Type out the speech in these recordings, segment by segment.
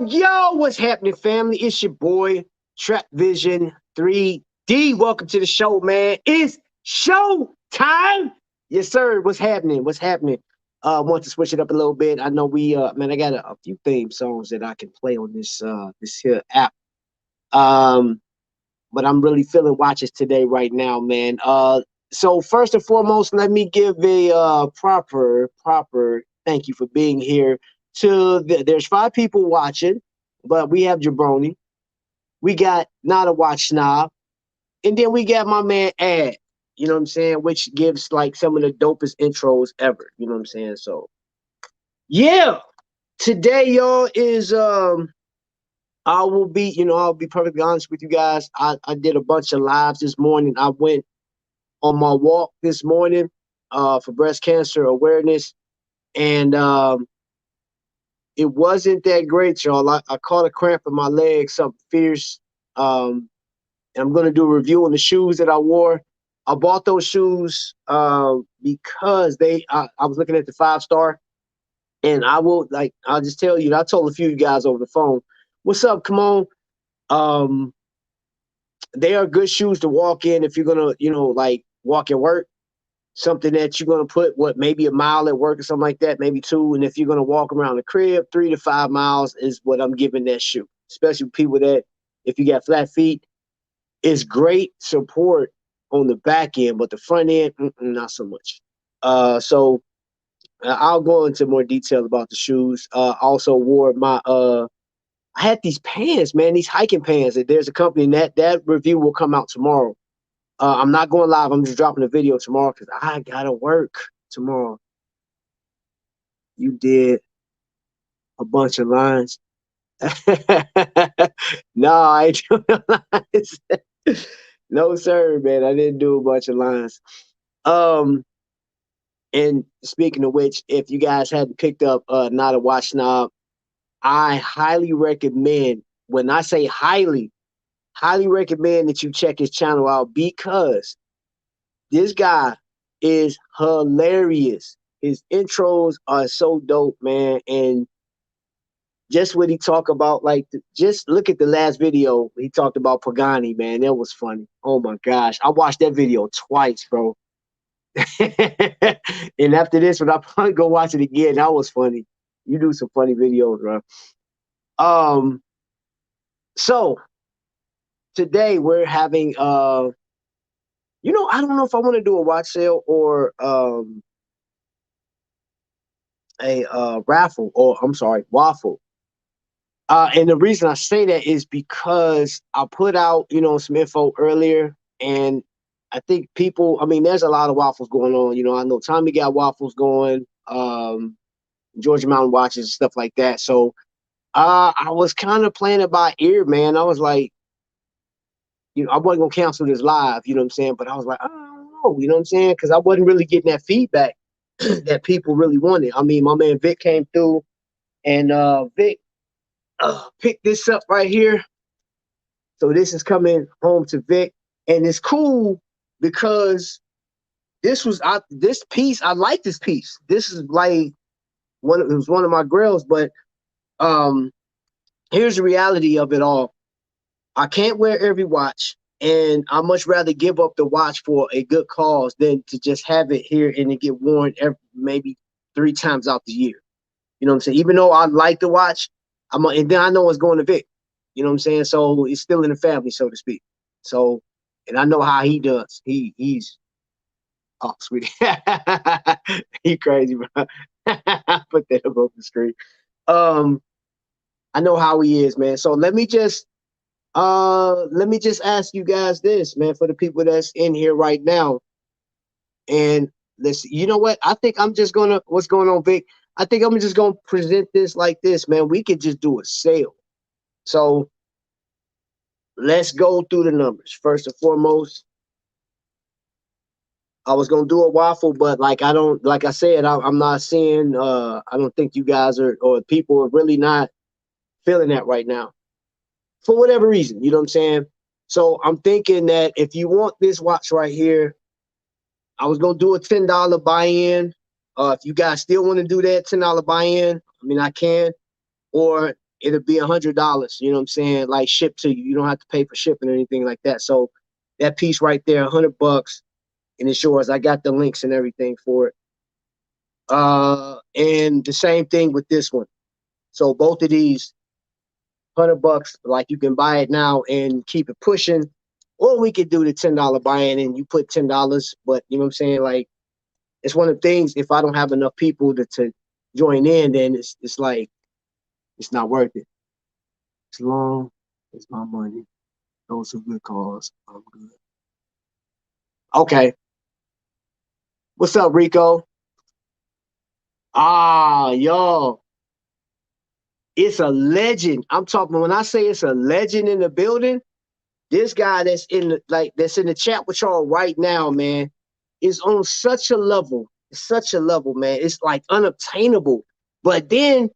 Yo, what's happening, family? It's your boy, Trap Vision 3D. Welcome to the show, man. It's show time. Yes, sir. What's happening? Want to switch it up a little bit. I know man, I got a few theme songs that I can play on this here app. But I'm really feeling watches today right now, man. So first and foremost, let me give a proper thank you for being here. There's 5 people watching, but we have Jabroni, we got Not a Watch Snob, and then we got my man Ad, you know what I'm saying, which gives like some of the dopest intros ever, you know what I'm saying? So yeah, today, y'all, is I'll be perfectly honest with you guys. I did a bunch of lives this morning. I went on my walk this morning for breast cancer awareness, and it wasn't that great, y'all. I caught a cramp in my leg, something fierce. And I'm going to do a review on the shoes that I wore. I bought those shoes because I was looking at the 5-star. And I'll just tell you, I told a few of you guys over the phone, what's up, come on. They are good shoes to walk in if you're going to, like walk at work. Something that you're going to put, maybe a mile at work or something like that, maybe 2. And if you're going to walk around the crib, 3 to 5 miles is what I'm giving that shoe. Especially people that, if you got flat feet, it's great support on the back end, but the front end, not so much. So I'll go into more detail about the shoes. Also wore I had these pants, man, these hiking pants. There's a company that review will come out tomorrow. I'm not going live. I'm just dropping a video tomorrow because I gotta work tomorrow. You did a bunch of lines. No, I do lines. No, sir, man. I didn't do a bunch of lines. And speaking of which, if you guys hadn't picked up Not a Watch Snob, I highly recommend. When I say highly recommend that you check his channel out, because this guy is hilarious. His intros are so dope, man. And just what he talked about, just look at the last video. He talked about Pagani, man. That was funny. Oh my gosh. I watched that video twice, bro. And after this one, I'll probably go watch it again. That was funny. You do some funny videos, bro. So today we're having I don't know if I want to do a watch sale or a raffle, or I'm sorry, waffle. And the reason I say that is because I put out, some info earlier, and I think there's a lot of waffles going on. I know Tommy got waffles going, Georgia Mountain watches and stuff like that. So I was kind of playing it by ear, man. I was like, I wasn't going to cancel this live, you know what I'm saying? But I was like, I don't know, you know what I'm saying? Because I wasn't really getting that feedback that people really wanted. I mean, my man Vic came through, and Vic picked this up right here. So this is coming home to Vic. And it's cool because this piece, I like this piece. This is like it was one of my grails, but here's the reality of it all. I can't wear every watch, and I much rather give up the watch for a good cause than to just have it here and it get worn maybe 3 times out the year. You know what I'm saying? Even though I like the watch, and then I know it's going to Vic. You know what I'm saying? So it's still in the family, so to speak. So, and I know how he does. He's sweetie. He crazy, bro. Put that up on the screen. I know how he is, man. So let me just Let me just ask you guys this, man, for the people that's in here right now. And listen, you know what? I think I'm just gonna what's going on, Vic? I think I'm just gonna present this like this, man. We could just do a sale. So let's go through the numbers. First and foremost, I was gonna do a waffle, but like I don't, like I said, I'm not seeing. I don't think you guys are or people are really not feeling that right now for whatever reason. You know what I'm saying? So I'm thinking that if you want this watch right here, I was gonna do a $10 buy-in. If you guys still want to do that $10 buy-in, I mean I can, or it'll be $100. You know what I'm saying? Like shipped to you. You don't have to pay for shipping or anything like that. So that piece right there, $100, and it's yours. I got the links and everything for it. And the same thing with this one. So both of these, $100, like you can buy it now and keep it pushing, or we could do the $10 buy-in and you put $10. But you know what I'm saying? Like it's one of the things. If I don't have enough people to join in, then it's like it's not worth it. As long as my money goes to good cause, I'm good. Okay, what's up, Rico? Yo, it's a legend. I'm talking when I say it's a legend in the building. This guy that's in the chat with y'all right now, man, is on such a level, man. It's like unobtainable. But then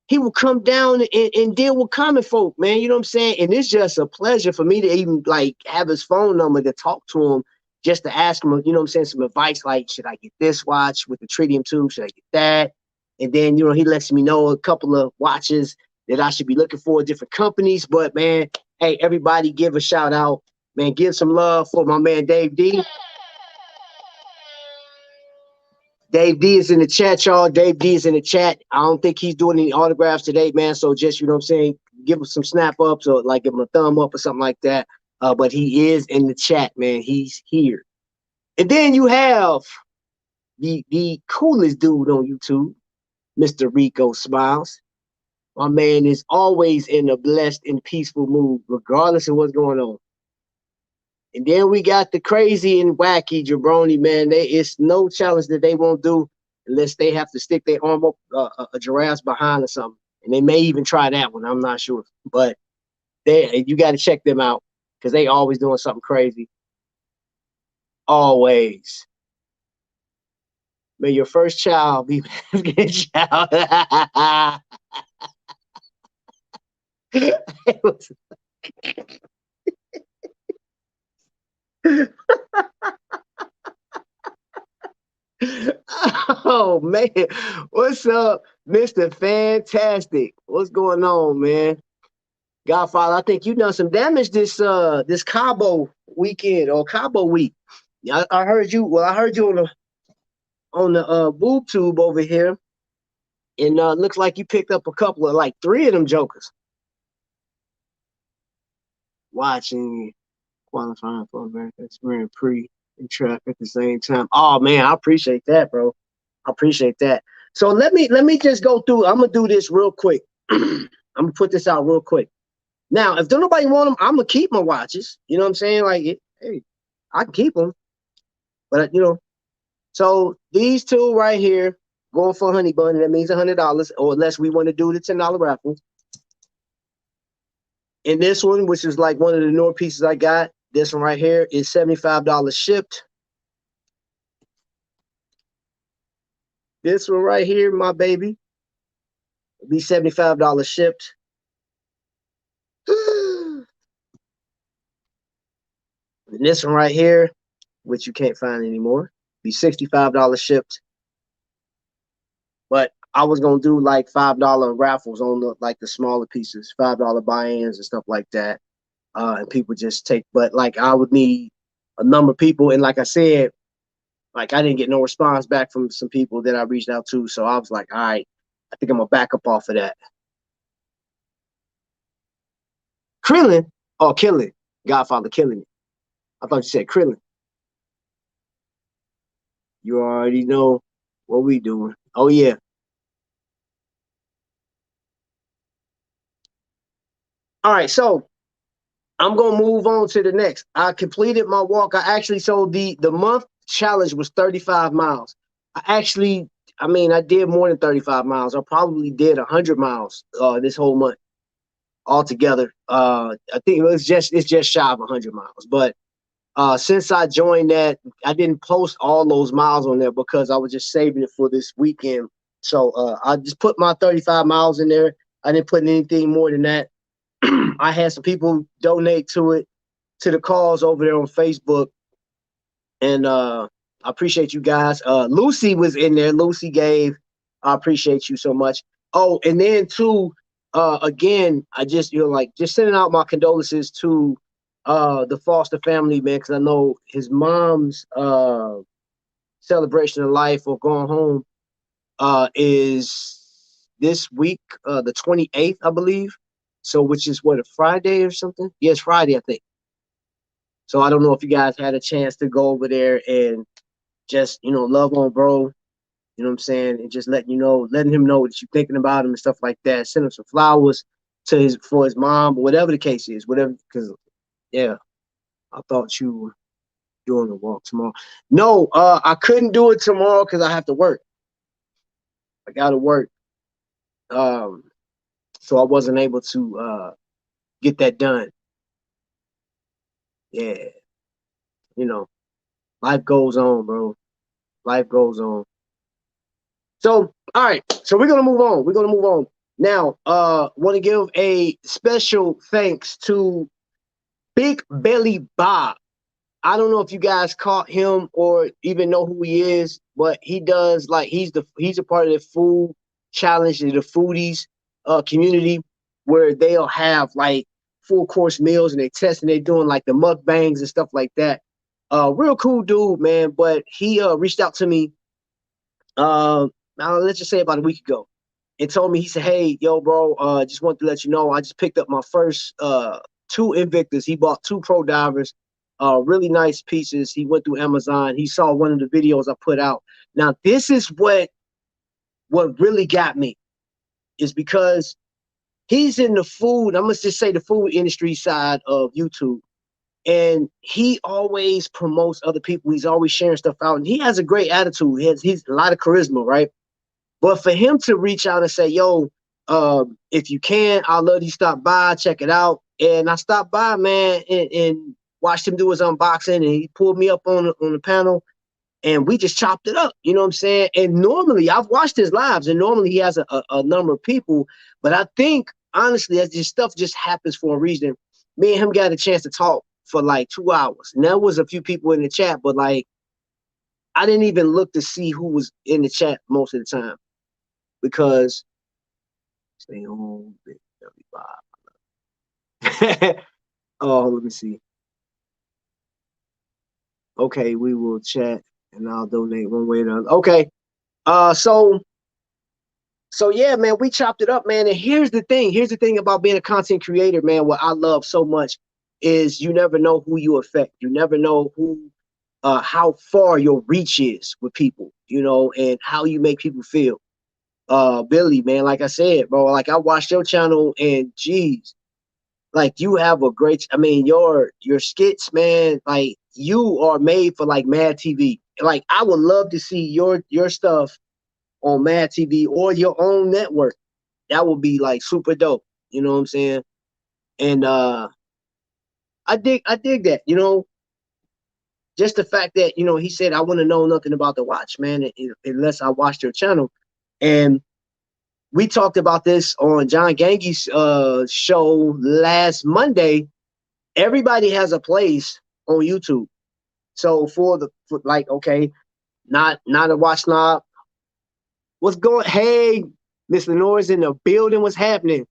he will come down and deal with common folk, man. You know what I'm saying? And it's just a pleasure for me to even like have his phone number to talk to him, just to ask him, you know what I'm saying, some advice like, should I get this watch with the tritium tube? Should I get that? And then, you know, he lets me know a couple of watches that I should be looking for, different companies. But man, hey, everybody give a shout out, man. Give some love for my man Dave D. Dave D is in the chat, y'all. Dave D is in the chat. I don't think he's doing any autographs today, man. So just, you know what I'm saying, give him some snap ups or like give him a thumb up or something like that. But he is in the chat, man. He's here. And then you have the coolest dude on YouTube, Mr. Rico Smiles. My man is always in a blessed and peaceful mood, regardless of what's going on. And then we got the crazy and wacky jabroni, man. It's no challenge that they won't do unless they have to stick their arm up a giraffe's behind or something. And they may even try that one. I'm not sure, but you got to check them out because they always doing something crazy. Always. May your first child be a child. Oh man, what's up, Mr. Fantastic? What's going on, man? Godfather, I think you done some damage this Cabo weekend or Cabo week. I heard you. Well, I heard you on the boob tube over here, and looks like you picked up a couple of like three of them jokers. Watching qualifying for America, wearing pre and track at the same time. Oh man, I appreciate that, bro. I appreciate that. So let me just go through. I'm gonna do this real quick. I'm gonna put this out real quick. Now, if don't nobody want them, I'm gonna keep my watches. You know what I'm saying? Like, hey, I can keep them, but you know. So these two right here going for Honey Bun. That means $100, or unless we want to do the $10 raffle. And this one, which is like one of the newer pieces I got, this one right here is $75 shipped. This one right here, my baby, will be $75 shipped. And this one right here, which you can't find anymore, be $65 shipped. But I was gonna do like $5 raffles on the smaller pieces, $5 buy-ins and stuff like that. And people just take, but like I would need a number of people, and like I said, like I didn't get no response back from some people that I reached out to, so I was like, all right, I think I'm gonna back up off of that. Krillin, oh, killing, Godfather killing it. I thought you said Krillin. You already know what we doing. Oh yeah. All right, so I'm gonna move on to the next. I completed my walk. I actually so the month challenge was 35 miles. I actually, I mean, I did more than 35 miles. I probably did 100 miles this whole month altogether. I think it's just shy of 100 miles. But since I joined that, I didn't post all those miles on there because I was just saving it for this weekend. So I just put my 35 miles in there. I didn't put anything more than that. I had some people donate to it, to the cause over there on Facebook, and I appreciate you guys. Lucy was in there. Lucy gave. I appreciate you so much. Oh, and then too, again, I just like just sending out my condolences to the Foster family, man, because I know his mom's celebration of life or going home is this week, the 28th, I believe. So, which is what, a Friday or something? Yes, yeah, Friday, I think. So I don't know if you guys had a chance to go over there and just, love on bro. You know what I'm saying? And just letting him know that you're thinking about him and stuff like that. Send him some flowers for his mom, whatever the case is, whatever. Because yeah, I thought you were doing the walk tomorrow. No, I couldn't do it tomorrow because I have to work. I got to work. Um, so I wasn't able to get that done. Yeah, you know, life goes on, bro. Life goes on. So, all right. So we're gonna move on. We're gonna move on. Now, want to give a special thanks to Big Belly Bob. I don't know if you guys caught him or even know who he is, but he does like he's a part of the food challenge, the foodies community, where they'll have like full course meals and they test and they're doing like the mukbangs and stuff like that. Real cool dude, man. But he reached out to me now let's just say about a week ago, and told me, he said, "Hey, yo, bro, just wanted to let you know I just picked up my first two Invictus. He bought two Pro Divers, really nice pieces. He went through Amazon. He saw one of the videos I put out. Now this is what really got me is because he's in the food. I must just say the food industry side of YouTube." And he always promotes other people. He's always sharing stuff out, and he has a great attitude. He's a lot of charisma, right? But for him to reach out and say, "Yo, if you can, I'd love you to stop by, check it out." And I stopped by, man, and watched him do his unboxing, and he pulled me up on the panel, and we just chopped it up. You know what I'm saying? And normally, I've watched his lives, and normally he has a number of people. But I think, honestly, that this stuff just happens for a reason. Me and him got a chance to talk for like 2 hours. And there was a few people in the chat, but like, I didn't even look to see who was in the chat most of the time. Because stay home, big Bob. Oh, let me see. Okay, we will chat and I'll donate one way or another. Okay. So yeah, man, we chopped it up, man. And here's the thing. Here's the thing about being a content creator, man. What I love so much is you never know who you affect. You never know how far your reach is with people, and how you make people feel. Billy, man, like I said, bro, like I watched your channel and geez, like you have a great, I mean, your skits, man, like you are made for like Mad TV. Like I would love to see your stuff on Mad TV or your own network. That would be like super dope. You know what I'm saying? And I dig that, just the fact that, he said, I want to know nothing about the watch, man, unless I watched your channel. And we talked about this on John Gange's show last Monday. Everybody has a place on YouTube. So for like, okay, not a watch snob. What's going? Hey, Miss Lenore's in the building. What's happening?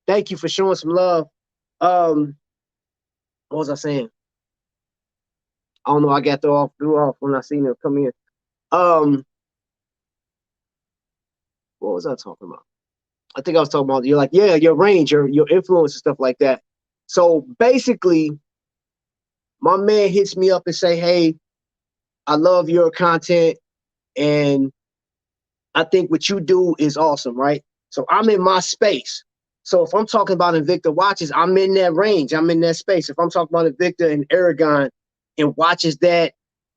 Thank you for showing some love. What was I saying? I don't know. I got threw off when I seen her come in. What was I talking about? I think I was talking about you're like, yeah, your range, your influence and stuff like that. So basically, my man hits me up and say, "Hey, I love your content, and I think what you do is awesome, right?" So I'm in my space. So if I'm talking about Invicta watches, I'm in that range. I'm in that space. If I'm talking about Invicta and Aragon and watches that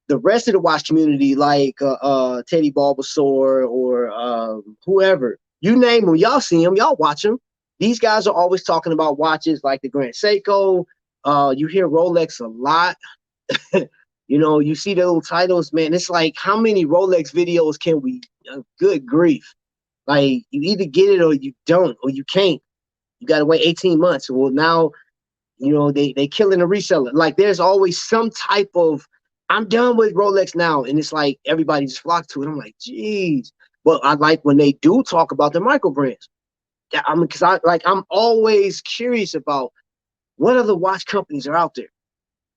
the rest of the watch community, like Teddy Bulbasaur or whoever, you name them, y'all see them, y'all watch them. These guys are always talking about watches like the Grand Seiko. You hear Rolex a lot. You know, you see the little titles, man. It's like, how many Rolex videos can we? Good grief! Like, you either get it or you don't, or you can't. You got to wait 18 months. Well, now, you know, they killing the reseller. Like, there's always some type of, I'm done with Rolex now, and it's like everybody just flocked to it. I'm like, geez. But I like when they do talk about the micro brands. I mean, because I'm always curious about what other watch companies are out there.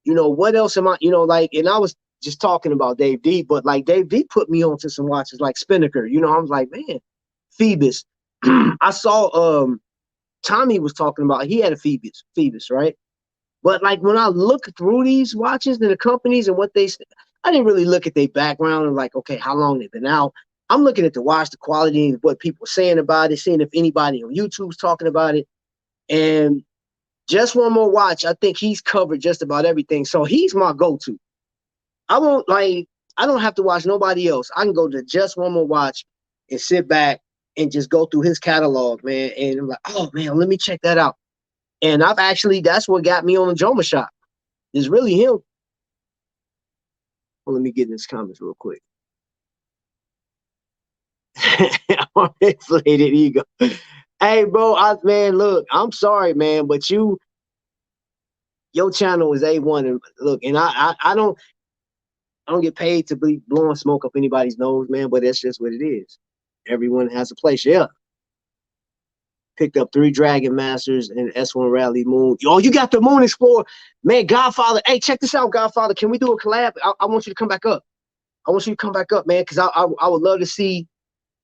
You know, what else am I, you know, like, and I was just talking about Dave D, but like Dave D put me onto some watches like Spinnaker. You know, I was like, man, Phoebus. I saw Tommy was talking about, he had a Phoebus, right? But like when I look through these watches and the companies and what they, I didn't really look at their background and like, okay, how long they've been out. I'm looking at the watch, the quality, and what people are saying about it, seeing if anybody on YouTube's talking about it. And just one more watch, I think he's covered just about everything. So he's my go-to. I won't like, I don't have to watch nobody else. I can go to just one more watch and sit back and just go through his catalog, man. And I'm like, oh man, let me check that out. And I've actually, that's what got me on the Joma shop. It's really him. Well, let me get in his comments real quick. Inflated ego. Hey, bro, man, look, I'm sorry, man, but your channel is A1. And look, and I don't get paid to be blowing smoke up anybody's nose, man, but that's just what it is. Everyone has a place. Yeah. Picked up 3 Dragon Masters and S1 Rally Moon. Oh, you got the Moon Explorer. Man, Godfather. Hey, check this out, Godfather. Can we do a collab? I want you to come back up. I want you to come back up, man, because I would love to see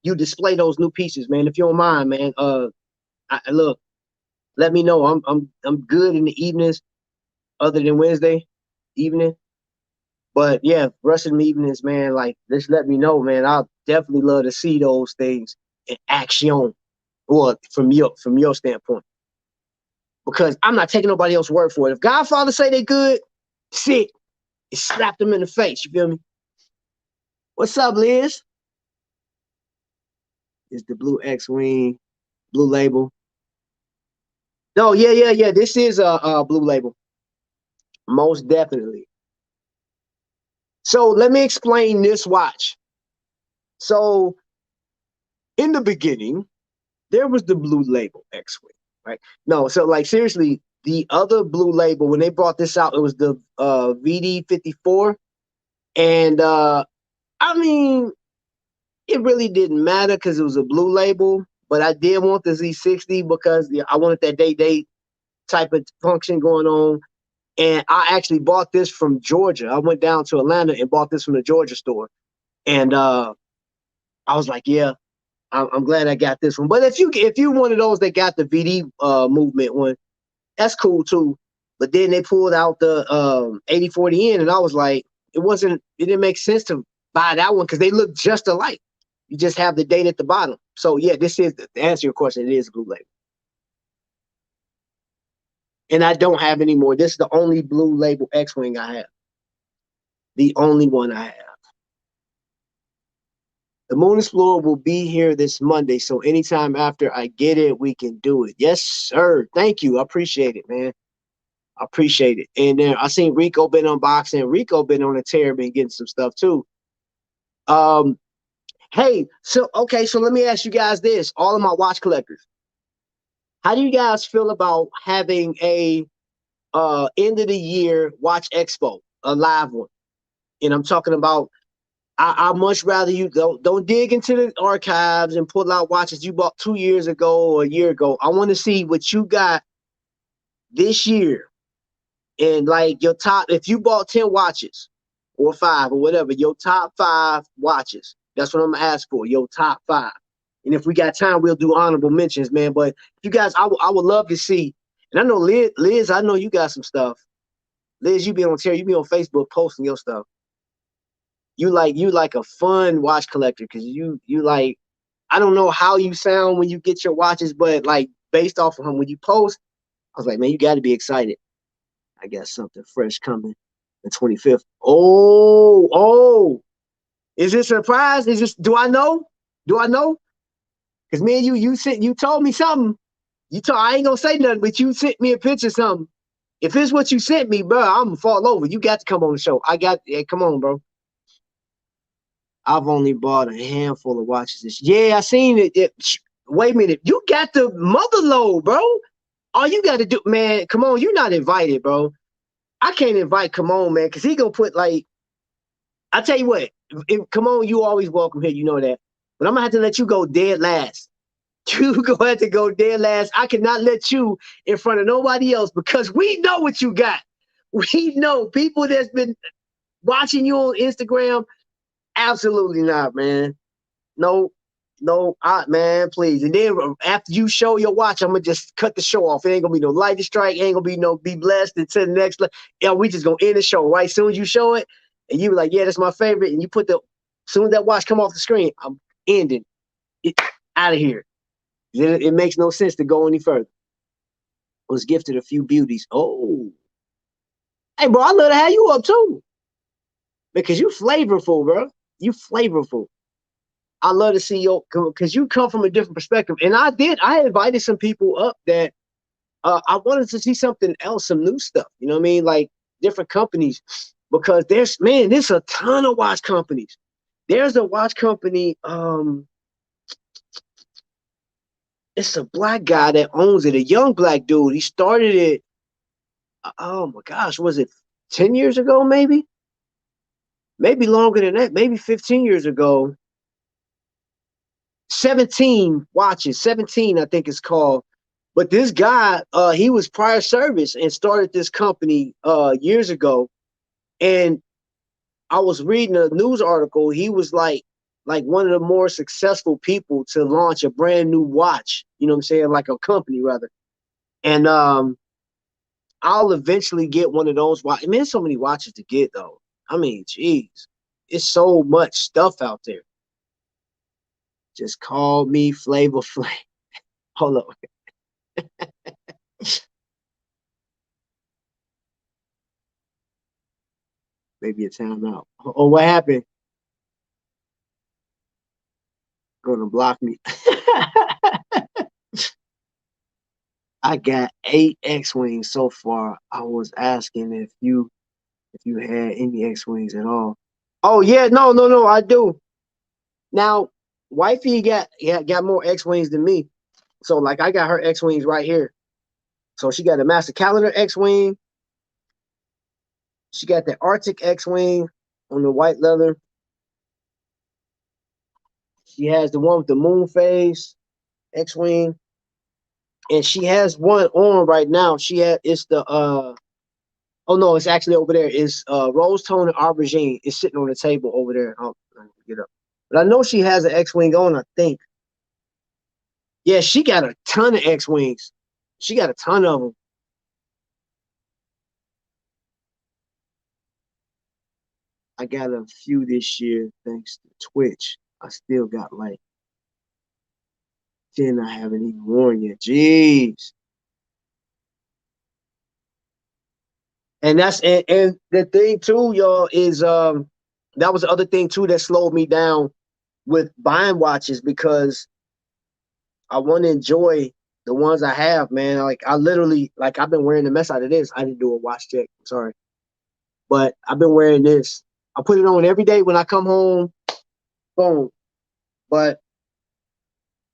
you display those new pieces, man. If you don't mind, man. Look, let me know. I'm good in the evenings, other than Wednesday evening. But yeah, rest of the evenings, man, like, just let me know, man. I'll definitely love to see those things in action. Well, from your standpoint. Because I'm not taking nobody else's word for it. If Godfather say they good, sit. It slapped them in the face. You feel me? What's up, Liz? It's the Blue X-Wing, Blue Label. No, yeah. This is a Blue Label. Most definitely. So let me explain this watch. So in the beginning, there was the Blue Label X-Wing, right? No, so like seriously, the other Blue Label, when they brought this out, it was the VD54. And I mean, it really didn't matter because it was a Blue Label, but I did want the Z60 because I wanted that day type of function going on. And I actually bought this from Georgia. I went down to Atlanta and bought this from the Georgia store. And I was like, yeah, I'm glad I got this one. But if you one of those that got the VD movement one, that's cool too. But then they pulled out the 8040N, and I was like, it didn't make sense to buy that one because they look just alike. You just have the date at the bottom. So yeah, this is, to answer your question, it is a Blue Label. And I don't have any more. This is the only Blue Label X-Wing I have. The only one I have. The Moon Explorer will be here this Monday, so anytime after I get it, we can do it. Yes, sir. Thank you. I appreciate it, man. I appreciate it. And then I seen Rico been unboxing. Rico been on a tear, been getting some stuff too. Hey, so okay, so let me ask you guys this: all of my watch collectors, how do you guys feel about having a end of the year watch expo, a live one? And I'm talking about, I much rather you don't dig into the archives and pull out watches you bought 2 years ago or a year ago. I want to see what you got this year, and like your top. If you bought 10 watches or 5 or whatever, your top 5 watches. That's what I'm gonna ask for. Your top 5. And if we got time, we'll do honorable mentions, man. But you guys, I would love to see. And I know Liz, I know you got some stuff. Liz, you be on Terry, you be on Facebook posting your stuff. You like a fun watch collector because you like, I don't know how you sound when you get your watches, but like based off of him. When you post, I was like, man, you got to be excited. I got something fresh coming the 25th. Oh, is this a surprise? Is this, do I know? Do I know? Because me and you told me something. I ain't gonna say nothing, but you sent me a picture of something. If it's what you sent me, bro, I'm gonna fall over. You got to come on the show. Yeah, come on, bro. I've only bought a handful of watches this. Yeah, I seen it. Wait a minute. You got the mother load, bro. All you got to do, man, come on. You're not invited, bro. I can't invite come on, man, because he gonna put like, I tell you what, come on, you always welcome here, you know that. But I'm gonna have to let you go dead last. You gonna have to go dead last. I cannot let you in front of nobody else because we know what you got. We know people that's been watching you on Instagram. Absolutely not, man. No, man, please. And then after you show your watch, I'm gonna just cut the show off. It ain't gonna be no lightning strike. It ain't gonna be no be blessed until the next. Yeah, we just gonna end the show right. As soon as you show it, and you like, yeah, that's my favorite. And you put the, as soon as that watch come off the screen, I'm ending it out of here. It makes no sense to go any further. Was gifted a few beauties. Oh, hey, bro, I love to have you up too because you flavorful, bro. You flavorful. I love to see you because you come from a different perspective. And I invited some people up that I wanted to see something else, some new stuff. You know what I mean? Like different companies, because there's a ton of watch companies. There's a watch company. It's a black guy that owns it, a young black dude. He started it. Oh my gosh, was it 10 years ago? Maybe longer than that. Maybe 15 years ago. 17 watches, 17, I think it's called. But this guy, he was prior service and started this company years ago. And I was reading a news article. He was like one of the more successful people to launch a brand new watch. You know what I'm saying? Like a company rather. And I'll eventually get one of those watches. I mean, there's so many watches to get though. I mean, geez, it's so much stuff out there. Just call me Flavor Flav. Hold up. Maybe a timeout. Oh, what happened? Gonna block me. I got 8 X-Wings so far. I was asking if you had any X-Wings at all. Oh yeah, no, I do. Now, wifey got more X-Wings than me. So like I got her X-Wings right here. So she got a Master Calendar X-Wing. She got the Arctic X-Wing on the white leather. She has the one with the moon phase X-Wing. And she has one on right now. It's the oh no, it's actually over there. It's Rose Tone and Aubergine. It's sitting on the table over there. Oh, let me get up. But I know she has an X-Wing on, I think. Yeah, she got a ton of X-Wings. She got a ton of them. I got a few this year thanks to Twitch. I still got like 10 I haven't even worn yet. Jeez. And the thing too, y'all, is that was the other thing too that slowed me down with buying watches because I want to enjoy the ones I have, man. Like I literally, like I've been wearing the mess out of this. I didn't do a watch check. I'm sorry, but I've been wearing this. I put it on every day when I come home. Boom. But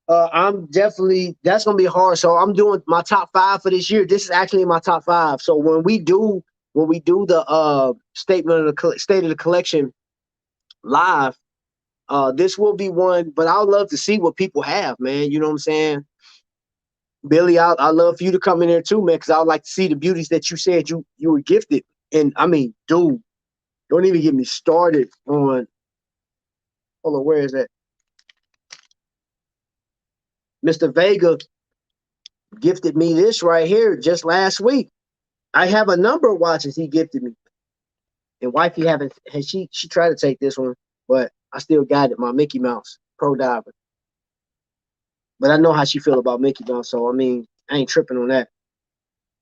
I'm definitely that's gonna be hard. So I'm doing my top 5 for this year. This is actually my top 5. So when we do the statement of the state of the collection live, this will be one. But I would love to see what people have, man. You know what I'm saying? Billy, I love for you to come in there too, man, because I would like to see the beauties that you said you were gifted. And I mean, dude, don't even get me started on. Hold on, where is that? Mr. Vega gifted me this right here just last week. I have a number of watches he gifted me, and wifey haven't. And she tried to take this one, but I still got it. My Mickey Mouse Pro Diver. But I know how she feel about Mickey Mouse, so I mean, I ain't tripping on that.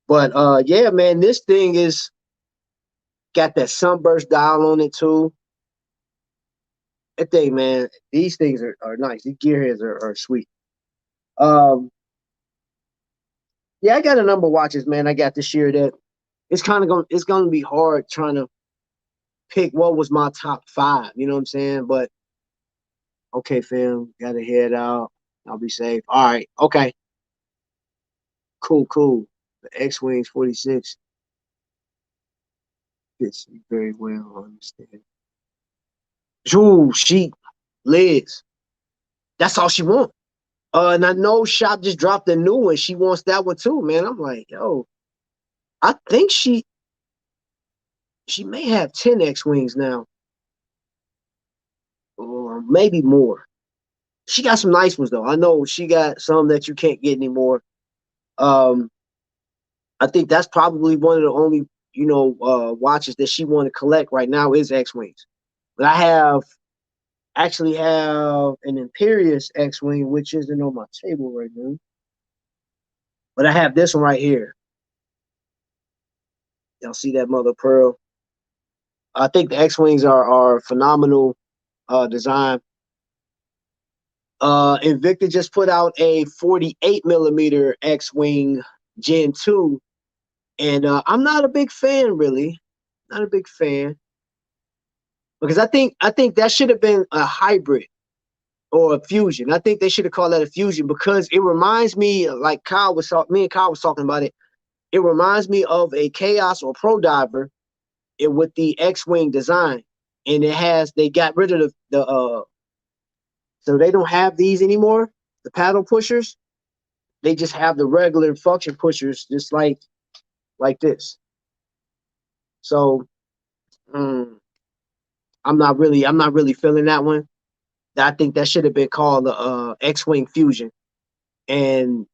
But yeah, man, this thing is got that sunburst dial on it too. That thing, man, these things are nice. These gearheads are sweet. Um, yeah, I got a number of watches, man. I got this year that it's gonna be hard trying to pick what was my top five. You know what I'm saying? But okay, fam, gotta head out. I'll be safe. All right, okay, cool, cool. The X Wings 46 fits me very well. I understand. Ooh, Liz. That's all she wants. And I know Shop just dropped a new one. She wants that one too, man. I'm like, yo, I think she may have 10 X-Wings now, or maybe more. She got some nice ones though. I know she got some that you can't get anymore. Um, I think that's probably one of the only, watches that she want to collect right now is X-Wings. But I actually have an Imperious X-Wing, which isn't on my table right now. But I have this one right here. Y'all see that mother pearl? I think the X-Wings are phenomenal design. Invicta just put out a 48 millimeter X-Wing Gen 2, and I'm not a big fan, really. Not a big fan because I think that should have been a hybrid or a fusion. I think they should have called that a fusion because it reminds me, like me and Kyle was talking about it. It reminds me of a Chaos or Pro Diver with the X-Wing design, and they got rid of the so they don't have these anymore, the paddle pushers. They just have the regular function pushers, just like this. So I'm not really feeling that one. I think that should have been called the X-Wing Fusion, and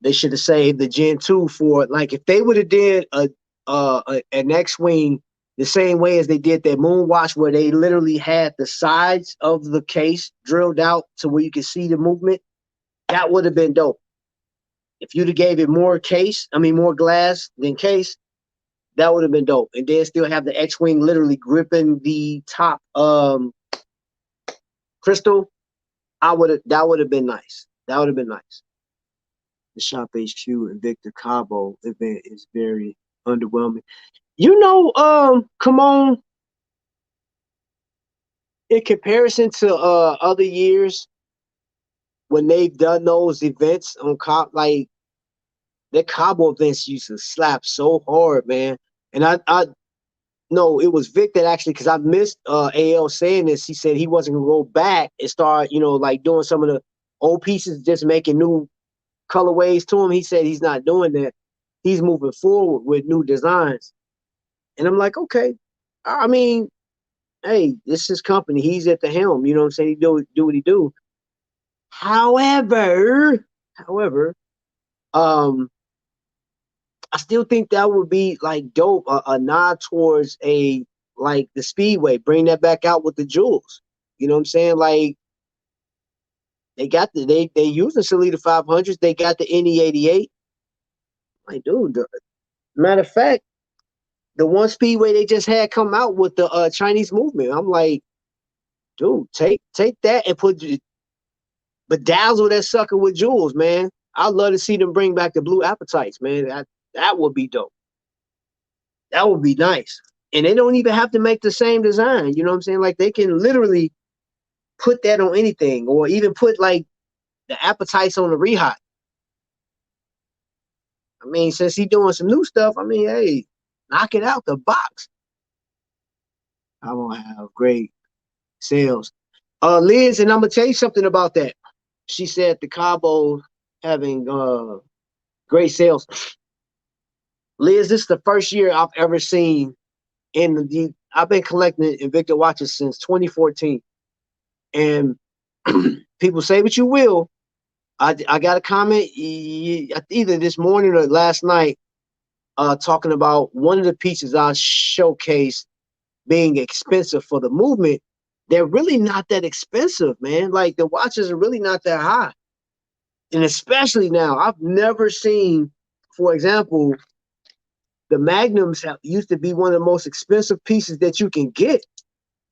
they should have saved the Gen 2 for, like, if they would have did an X-Wing the same way as they did their Moonwatch, where they literally had the sides of the case drilled out to where you could see the movement. That would have been dope. If you'd have gave it more glass than case, that would have been dope. And then still have the X-Wing literally gripping the top crystal. That would have been nice. That would have been nice. The Shop HQ and Victor Cabo event is very underwhelming. Come on, in comparison to other years when they've done those events on like the Cabo events used to slap so hard, man. And I no, it was Vic that actually, because I missed AL saying this. He said he wasn't gonna go back and start, like doing some of the old pieces, just making new colorways to him. He said he's not doing that. He's moving forward with new designs. And I'm like, okay. I mean, hey, this is his company. He's at the helm. You know what I'm saying? He do what he do. However, um, I still think that would be like dope, a nod towards like the Speedway, bring that back out with the jewels. You know what I'm saying? Like they got they use the Salida 500s, they got the NE88. Like, dude, matter of fact, the one Speedway they just had come out with the Chinese movement. I'm like, dude, take that and bedazzle that sucker with jewels, man. I'd love to see them bring back the blue appetites, man. That would be dope. That would be nice. And they don't even have to make the same design. You know what I'm saying? Like, they can literally put that on anything, or even put like the appetites on the rehot. I mean, since he's doing some new stuff, I mean, hey, knock it out the box. I gonna have great sales. Liz, and I'm gonna tell you something about that. She said the Cabo having great sales. Liz, this is the first year I've ever seen I've been collecting Invicta watches since 2014. And people say what you will. I got a comment either this morning or last night talking about one of the pieces I showcased being expensive for the movement. They're really not that expensive, man. Like, the watches are really not that high. And especially now, I've never seen, for example, the Magnums used to be one of the most expensive pieces that you can get.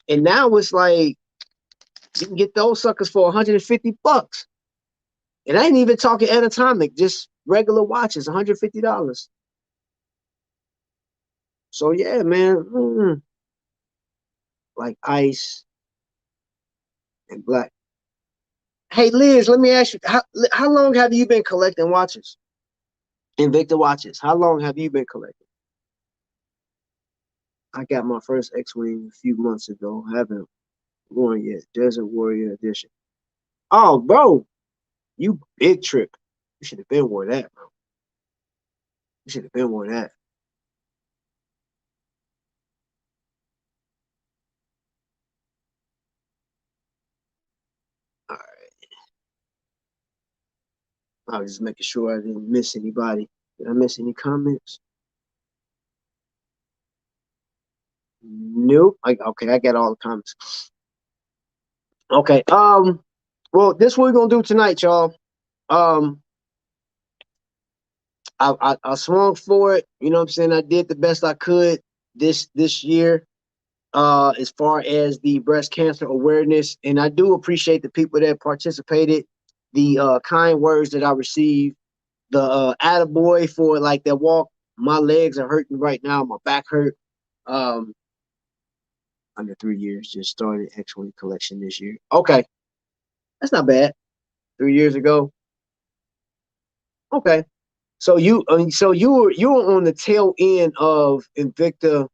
And now it's like you can get those suckers for 150 bucks. And I ain't even talking anatomic, just regular watches, $150. So yeah, man, like ice and black. Hey Liz, let me ask you, how long have you been collecting watches? Invicta watches. How long have you been collecting? I got my first X-Wing a few months ago. I haven't worn yet. Desert Warrior Edition. Oh, bro, you big trip. You should have been wore that, bro. You should have been wore that. All right. I was just making sure I didn't miss anybody. Did I miss any comments? Nope. Okay, I got all the comments. Okay. Well, this what we're gonna do tonight, y'all. Um, I swung for it. You know what I'm saying? I did the best I could this year. As far as the breast cancer awareness, and I do appreciate the people that participated, the kind words that I received, the attaboy for like that walk. My legs are hurting right now. My back hurt. Um, Under 3 years, just started X-Wing collection this year. Okay, that's not bad. 3 years ago. Okay, so you were on the tail end of Invicta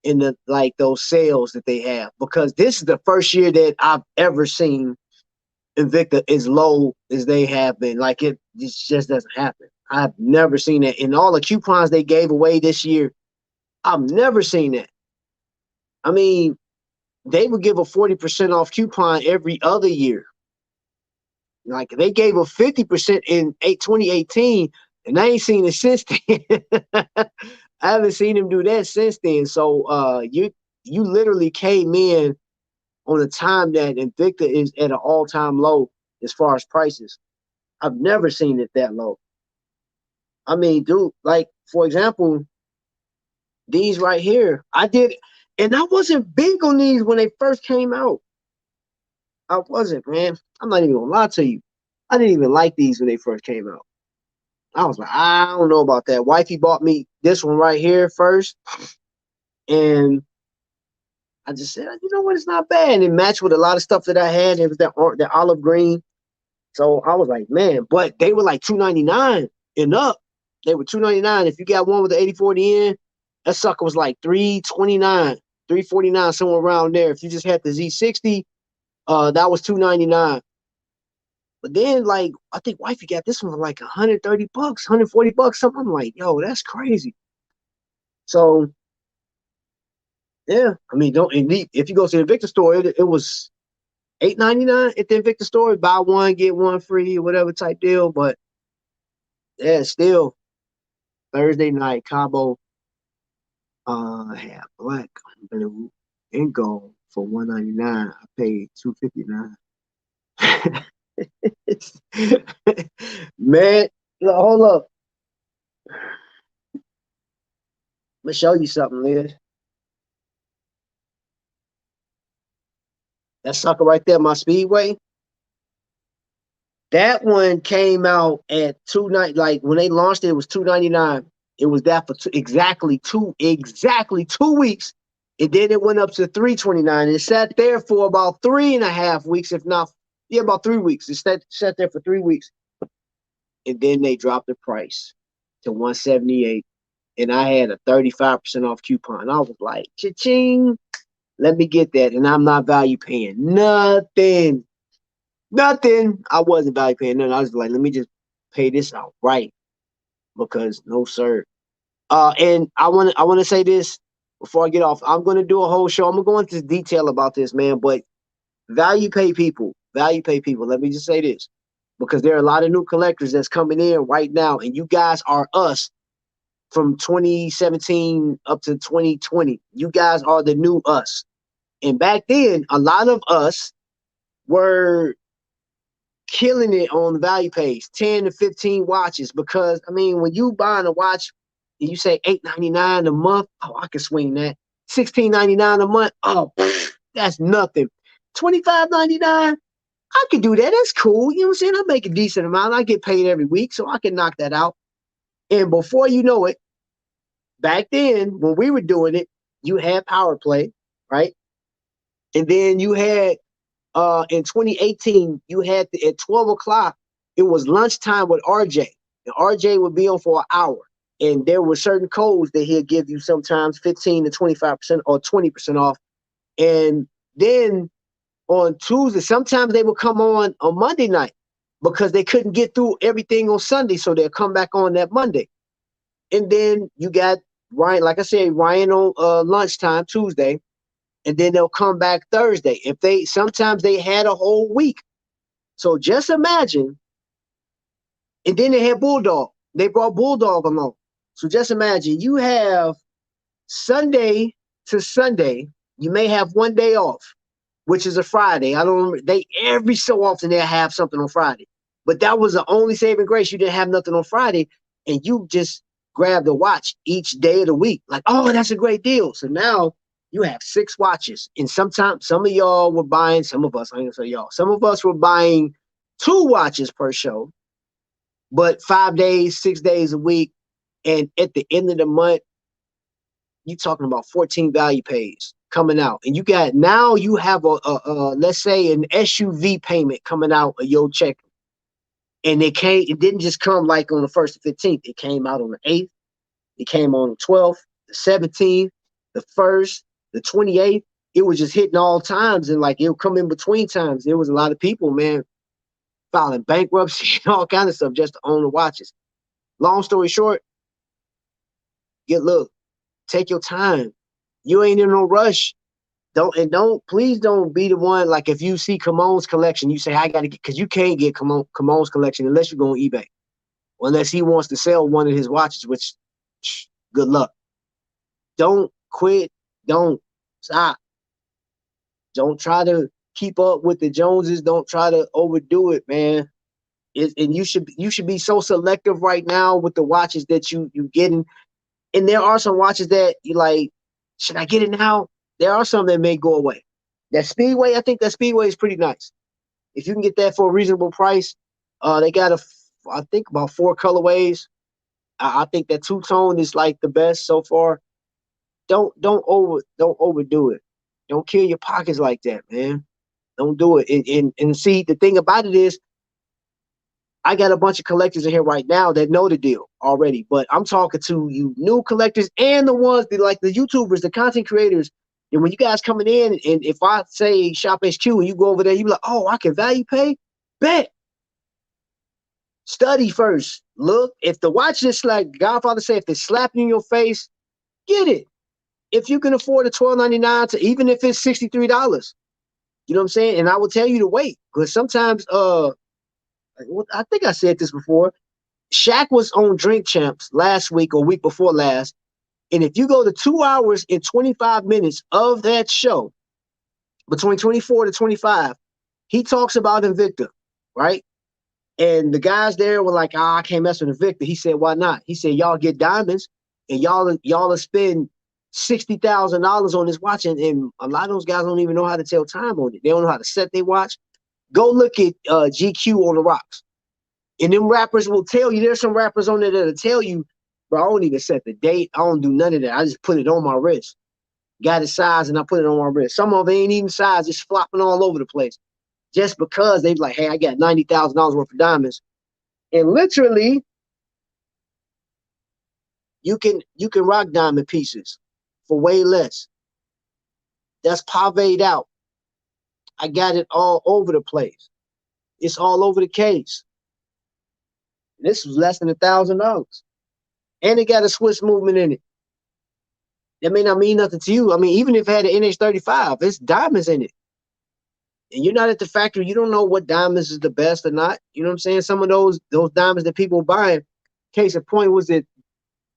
in the like those sales that they have, because this is the first year that I've ever seen Invicta as low as they have been. Like it just doesn't happen. I've never seen that in all the coupons they gave away this year. I've never seen that. I mean, they would give a 40% off coupon every other year. Like they gave a 50% in 2018, and I ain't seen it since then. I haven't seen him do that since then. So you literally came in on a time that Invicta is at an all-time low as far as prices. I've never seen it that low. I mean, dude, like for example, these right here, I did, and I wasn't big on these when they first came out. I wasn't, man. I'm not even gonna lie to you. I didn't even like these when they first came out. I was like, I don't know about that. Wifey bought me this one right here first, and I just said, you know what, it's not bad. And it matched with a lot of stuff that I had. It was that olive green. So I was like, man, but they were like $2.99 and up. They were $2.99. If you got one with the 8040 in, that sucker was like $3.29, $3.49, somewhere around there. If you just had the Z60, that was $2.99. But then, like, I think wifey got this one for like 130 bucks, 140 bucks, something. I'm like, yo, that's crazy. So yeah, I mean, don't if you go to the Invicta store, it was $8.99 at the Invicta store. Buy one get one free or whatever type deal. But yeah, still Thursday night Cabo had black, blue, and gold for $199. I paid $259. Man, look, hold up. Let me show you something, Liz. That sucker right there, my Speedway. That one came out at 290. Like when they launched it, it was $2.99. It was that for exactly 2 weeks. And then it went up to $3.29. It sat there for about 3.5 weeks, if not, yeah, about 3 weeks. It sat there for 3 weeks. And then they dropped the price to $178. And I had a 35% off coupon. I was like, cha-ching, let me get that. And I'm not value paying nothing. Nothing. I wasn't value paying nothing. I was like, let me just pay this out right, because no sir. And I wanna say this before I get off. I'm gonna do a whole show. I'm gonna go into detail about this, man. But value pay people. Value pay people. Let me just say this. Because there are a lot of new collectors that's coming in right now, and you guys are us from 2017 up to 2020. You guys are the new us. And back then, a lot of us were killing it on the value page, 10 to 15 watches. Because I mean, when you buying a watch and you say $8.99 a month, oh, I can swing that. $16.99 a month, oh, that's nothing. $25.99, I could do that. That's cool. You know what I'm saying? I make a decent amount. I get paid every week, so I can knock that out. And before you know it, back then when we were doing it, you had power play, right? And then you had in 2018, you had at 12 o'clock, it was lunchtime with RJ. And RJ would be on for an hour. And there were certain codes that he'll give you sometimes 15 to 25% or 20% off. And then on Tuesday, sometimes they would come on Monday night because they couldn't get through everything on Sunday. So they'll come back on that Monday. And then you got Ryan, like I said, Ryan on lunchtime Tuesday. And then they'll come back Thursday. If they sometimes they had a whole week. So just imagine. And then they had Bulldog. They brought Bulldog along. So just imagine you have Sunday to Sunday. You may have one day off, which is a Friday. I don't remember. They every so often they'll have something on Friday. But that was the only saving grace. You didn't have nothing on Friday, and you just grabbed a watch each day of the week. Like, oh, that's a great deal. So now you have 6 watches. And sometimes some of y'all were buying, some of us, I ain't gonna say y'all, some of us were buying 2 watches per show, but 5 days, 6 days a week. And at the end of the month, you're talking about 14 value pays coming out. And you got, now you have let's say an SUV payment coming out of your check. And it didn't just come like on the 1st to 15th. It came out on the 8th. It came on the 12th, the 17th, the 1st, the 28th. It was just hitting all times, and like it would come in between times. There was a lot of people, man, filing bankruptcy and all kind of stuff just to own the watches. Long story short, take your time. You ain't in no rush. Please don't be the one, like if you see Kamon's collection, you say, I gotta get, because you can't get Kamon's collection unless you go on eBay. Or unless he wants to sell one of his watches, which good luck. Don't quit. Don't stop. Don't try to keep up with the Joneses. Don't try to overdo it, man. And you should be so selective right now with the watches that you getting. And there are some watches that you like, should I get it now? There are some that may go away. That Speedway, I think that Speedway is pretty nice. If you can get that for a reasonable price, they got I think about 4 colorways. I think that two-tone is like the best so far. Don't overdo it. Don't kill your pockets like that, man. Don't do it. And see, the thing about it is, I got a bunch of collectors in here right now that know the deal already. But I'm talking to you new collectors and the ones that like the YouTubers, the content creators. And when you guys coming in, and if I say Shop HQ and you go over there, you be like, oh, I can value pay? Bet. Study first. Look, if the watch is like Godfather said, if it's slapping in your face, get it. If you can afford a $12.99 to, even if it's $63, you know what I'm saying? And I will tell you to wait, because sometimes I think I said this before. Shaq was on Drink Champs last week or week before last. And if you go to 2 hours and 25 minutes of that show, between 24 to 25, he talks about Invicta, right? And the guys there were like, I can't mess with Invicta. He said, why not? He said, y'all get diamonds and y'all will spend $60,000 on this watch. And a lot of those guys don't even know how to tell time on it. They don't know how to set their watch. Go look at GQ on the rocks. And them rappers will tell you, there's some rappers on there that'll tell you, bro, I don't even set the date. I don't do none of that. I just put it on my wrist. Got it sized and I put it on my wrist. Some of it ain't even sized, it's flopping all over the place. Just because they're like, hey, I got $90,000 worth of diamonds. And literally, you can rock diamond pieces for way less. That's pavéed out. I got it all over the place. It's all over the case. This was less than $1,000. And it got a Swiss movement in it. That may not mean nothing to you. I mean, even if it had an NH35, it's diamonds in it. And you're not at the factory, you don't know what diamonds is the best or not. You know what I'm saying? Some of those diamonds that people are buying, case in point was that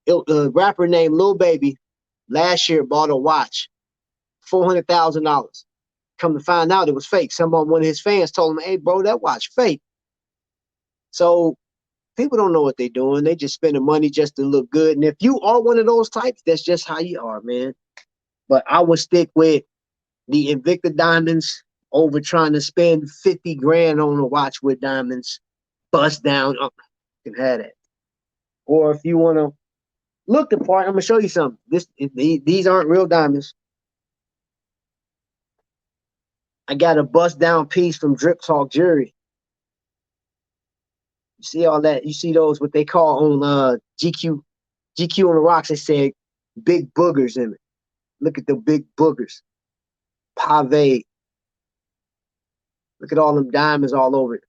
a rapper named Lil Baby last year bought a watch, $400,000. Come to find out it was fake. One of his fans told him, hey, bro, that watch fake. So people don't know what they're doing. They just spending money just to look good. And if you are one of those types, that's just how you are, man. But I would stick with the Invicta diamonds over trying to spend 50 grand on a watch with diamonds. Bust down. Oh, you can have that. Or if you want to look the part, I'm gonna show you something. These aren't real diamonds. I got a bust down piece from Drip Talk Jewelry. You see all that? You see those what they call on GQ on the rocks? They said big boogers in it. Look at the big boogers. Pave. Look at all them diamonds all over it.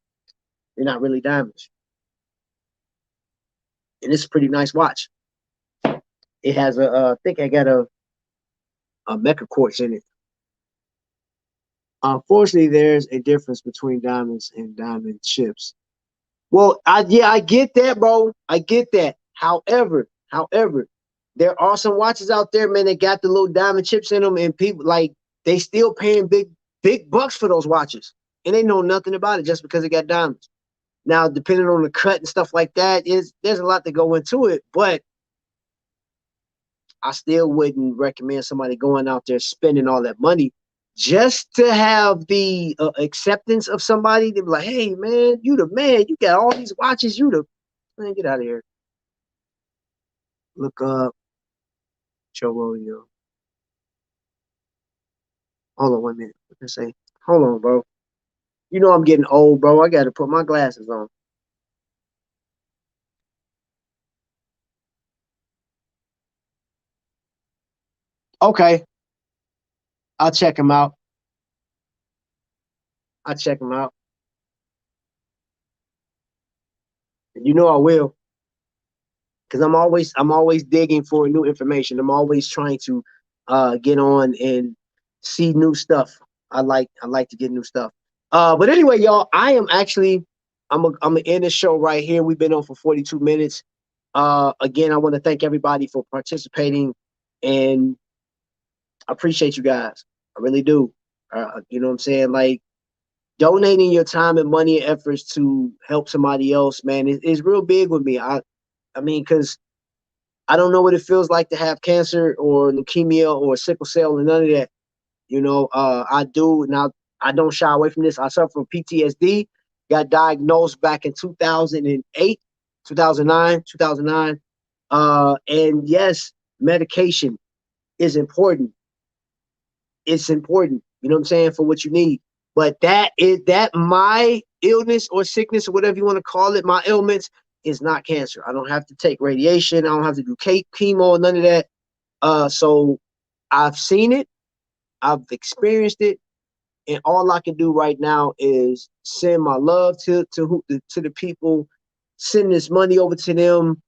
They're not really diamonds. And it's a pretty nice watch. It has I think I got a Mecca quartz in it. Unfortunately, there's a difference between diamonds and diamond chips. Well, I get that, bro. I get that. However, there are some watches out there, man, that got the little diamond chips in them, and people like they still paying big bucks for those watches, and they know nothing about it just because it got diamonds. Now, depending on the cut and stuff like that, there's a lot to go into it, but I still wouldn't recommend somebody going out there spending all that money just to have the acceptance of somebody to be like, hey, man, you the man. You got all these watches. You the man. Get out of here. Look up Joe Rodeo. Hold on 1 minute. What did I say? Hold on, bro. You know I'm getting old, bro. I got to put my glasses on. Okay, I'll check him out. I'll check him out. You know I will, because I'm always digging for new information. I'm always trying to get on and see new stuff. I like to get new stuff. But anyway, y'all, I'm gonna end the show right here. We've been on for 42 minutes. Again, I want to thank everybody for participating, and I appreciate you guys. I really do. You know what I'm saying? Like donating your time and money and efforts to help somebody else, man, is real big with me. I mean, because I don't know what it feels like to have cancer or leukemia or sickle cell and none of that. I do now. I don't shy away from this. I suffer from PTSD. Got diagnosed back in 2008, 2009, 2009. And yes, medication is important. It's important. You know what I'm saying, for what you need. But that my illness or sickness or whatever you want to call it, my ailments is not cancer. I don't have to take radiation. I don't have to do chemo, none of that. So I've seen it. I've experienced it, and all I can do right now is send my love to the people, send this money over to them,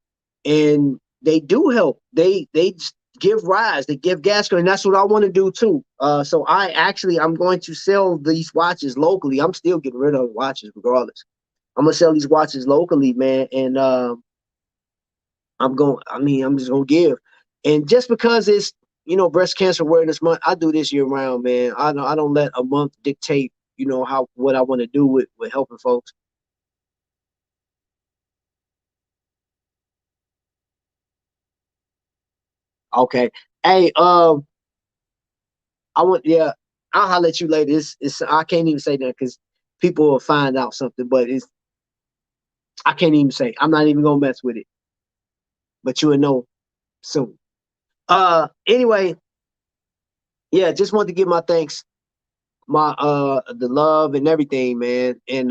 and they do help. They give rise, they give gas, and that's what I want to do too. So I'm going to sell these watches locally. I'm still getting rid of watches regardless. I'm gonna sell these watches locally, man, and I'm just gonna give. And just because it's breast cancer awareness month, I do this year round, man. I don't let a month dictate how what I want to do with helping folks. Okay. Hey, I want yeah, I'll holler at you later. It's I can't even say that because people will find out something, but it's I can't even say. I'm not even gonna mess with it. But you will know soon. Anyway, yeah, just wanted to give my thanks, my the love and everything, man. And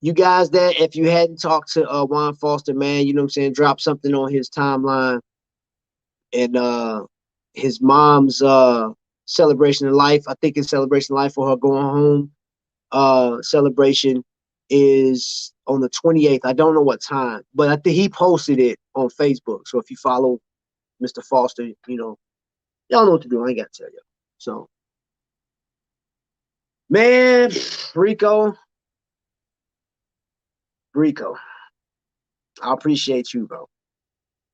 you guys that if you hadn't talked to Juan Foster, man, you know what I'm saying, drop something on his timeline and his mom's celebration of life. I think it's celebration of life for her going home. Celebration is on the 28th. I don't know what time, but I think he posted it on Facebook. So if you follow Mr. Foster, y'all know what to do. I ain't got to tell you. So, man, Rico, Rico, I appreciate you, bro.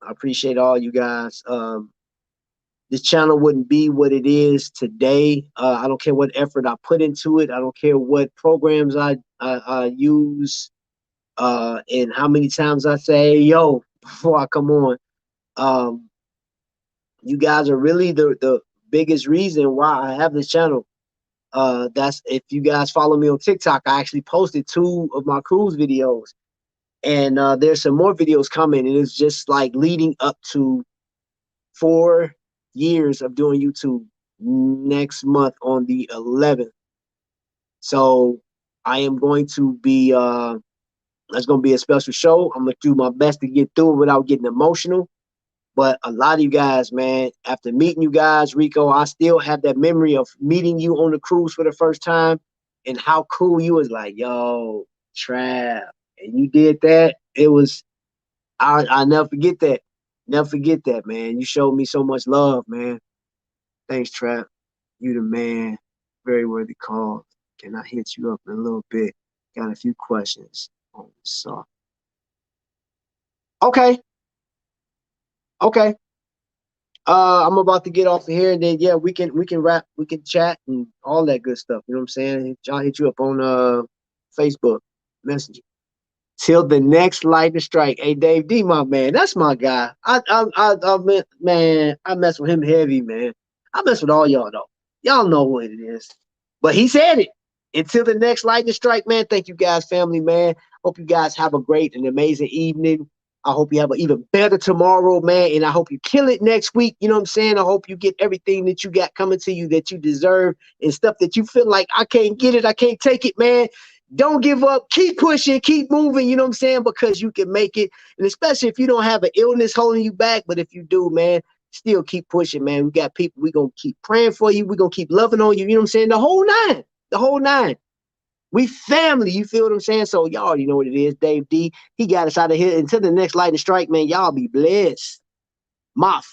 I appreciate all you guys. This channel wouldn't be what it is today. I don't care what effort I put into it. I don't care what programs I use. And how many times I say, yo, before I come on, um, you guys are really the biggest reason why I have this channel. That's if you guys follow me on TikTok, I actually posted 2 of my cruise videos, and there's some more videos coming, and it's just like leading up to 4 years of doing YouTube next month on the 11th. So I am going to be that's going to be a special show. I'm going to do my best to get through it without getting emotional. But a lot of you guys, man, after meeting you guys, Rico, I still have that memory of meeting you on the cruise for the first time and how cool you was like, yo, Trav. And you did that. It was, I'll never forget that. Never forget that, man. You showed me so much love, man. Thanks, Trav. You the man. Very worthy call. Can I hit you up in a little bit? Got a few questions. So, okay. Okay. I'm about to get off of here, and then yeah, we can wrap, we can chat and all that good stuff. You know what I'm saying? I'll hit you up on Facebook Messenger. Till the next lightning strike. Hey, Dave D, my man, that's my guy. Man, I mess with him heavy, man. I mess with all y'all though. Y'all know what it is. But he said it. Until the next lightning strike, man. Thank you guys, family, man. Hope you guys have a great and amazing evening. I hope you have an even better tomorrow, man. And I hope you kill it next week. You know what I'm saying? I hope you get everything that you got coming to you that you deserve and stuff that you feel like I can't get it, I can't take it, man. Don't give up. Keep pushing. Keep moving. You know what I'm saying? Because you can make it. And especially if you don't have an illness holding you back. But if you do, man, still keep pushing, man. We got people. We're going to keep praying for you. We're going to keep loving on you. You know what I'm saying? The whole nine. The whole nine. We family. You feel what I'm saying? So y'all already know what it is. Dave D. He got us out of here. Until the next lightning strike, man. Y'all be blessed. My family.